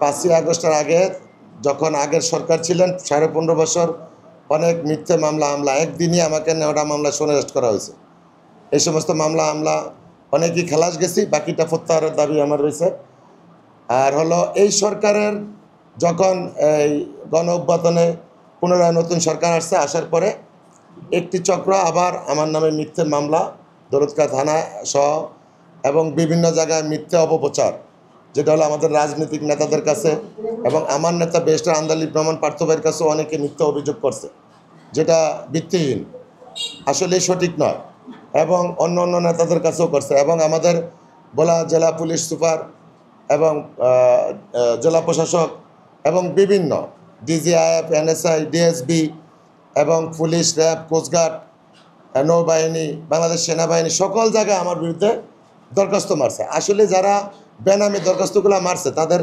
5ই আগস্টের আগে যখন আগের সরকার ছিলেন 15.5 বছর অনেক মিথ্যে মামলা একদিনই আমাকে 9টা মামলা অ্যারেস্ট করা হয়েছে। এই সমস্ত মামলা অনেকই খালাস গেছি, বাকিটা প্রত্যাহারের দাবি আমার রয়েছে। আর হলো এই সরকারের যখন এই গণ অভ্যুত্থানে পুনরায় নতুন সরকার আসার পরে একটি চক্র আবার আমার নামে মিথ্যে মামলা দৌলতখাঁ থানা সহ এবং বিভিন্ন জায়গায় মিথ্যে অপপ্রচার, যেটা হলো আমাদের রাজনৈতিক নেতাদের কাছে এবং আমার নেতা ব্যারিস্টার আন্দালিব রহমান পার্থ ভাইয়ের কাছেও অনেকে মিথ্যে অভিযোগ করছে, যেটা ভিত্তিহীন, আসলে সঠিক নয়, এবং অন্য নেতাদের কাছেও করছে। এবং আমাদের বলা জেলা পুলিশ সুপার এবং জেলা প্রশাসক এবং বিভিন্ন ডিজিআইএফ, এনএসআই, ডিএসবি এবং পুলিশ, র্যাব, কোস্টগার্ড, নৌবাহিনী, বাংলাদেশ সেনাবাহিনী সকল জায়গায় আমার বিরুদ্ধে দরখাস্ত মারছে। আসলে যারা বেনামি দরখাস্তগুলো মারছে তাদের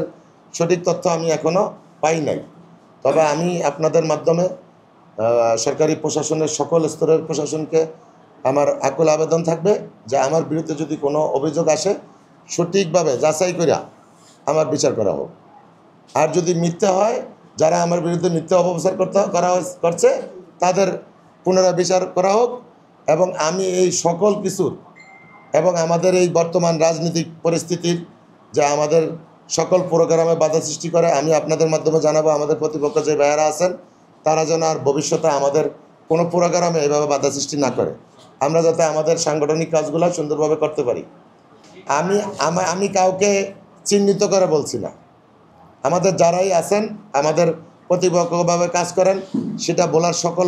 সঠিক তথ্য আমি এখনও পাই নাই। তবে আমি আপনাদের মাধ্যমে সরকারি প্রশাসনের সকল স্তরের প্রশাসনকে আমার আকুল আবেদন থাকবে যে আমার বিরুদ্ধে যদি কোনো অভিযোগ আসে সঠিকভাবে যাচাই করিয়া আমার বিচার করা হোক। আর যদি মিথ্যা হয়, যারা আমার বিরুদ্ধে মিথ্যা অপপ্রচার করছে তাদের পুনরায় বিচার করা হোক। এবং আমি এই সকল কিছুর এবং আমাদের এই বর্তমান রাজনৈতিক পরিস্থিতির যা আমাদের সকল প্রোগ্রামে বাধা সৃষ্টি করে, আমি আপনাদের মাধ্যমে জানাবো আমাদের প্রতিপক্ষ যে ভাইয়েরা আছেন তারা যেন আর ভবিষ্যতে আমাদের কোনো প্রোগ্রামে এভাবে বাধা সৃষ্টি না করে, আমরা যাতে আমাদের সাংগঠনিক কাজগুলো সুন্দরভাবে করতে পারি। আমি কাউকে চিহ্নিত করে বলছি না, আমাদের যারাই আছেন আমাদের প্রতিপক্ষভাবে কাজ করেন সেটা বলার সকল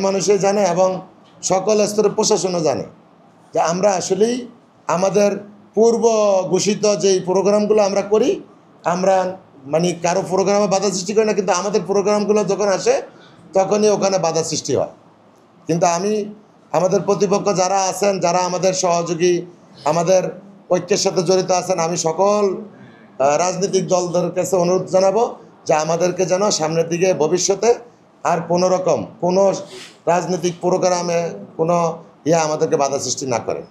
মানুষই জানে এবং সকল স্তরের প্রশাসনও জানে যে আমরা আসলেই আমাদের পূর্ব ঘোষিত যেই প্রোগ্রামগুলো আমরা করি, আমরা মানে কারো প্রোগ্রামে বাধা সৃষ্টি করি না, কিন্তু আমাদের প্রোগ্রামগুলো যখন আসে তখনই ওখানে বাধা সৃষ্টি হয়। কিন্তু আমাদের প্রতিপক্ষ যারা আছেন, যারা আমাদের সহযোগী, আমাদের ঐক্যের সাথে জড়িত আছেন, আমি সকল রাজনৈতিক দলদের কাছে অনুরোধ জানাবো যে আমাদেরকে যেন সামনের দিকে ভবিষ্যতে আর কোনো রাজনৈতিক প্রোগ্রামে কোনো আমাদেরকে বাধা সৃষ্টি না করে।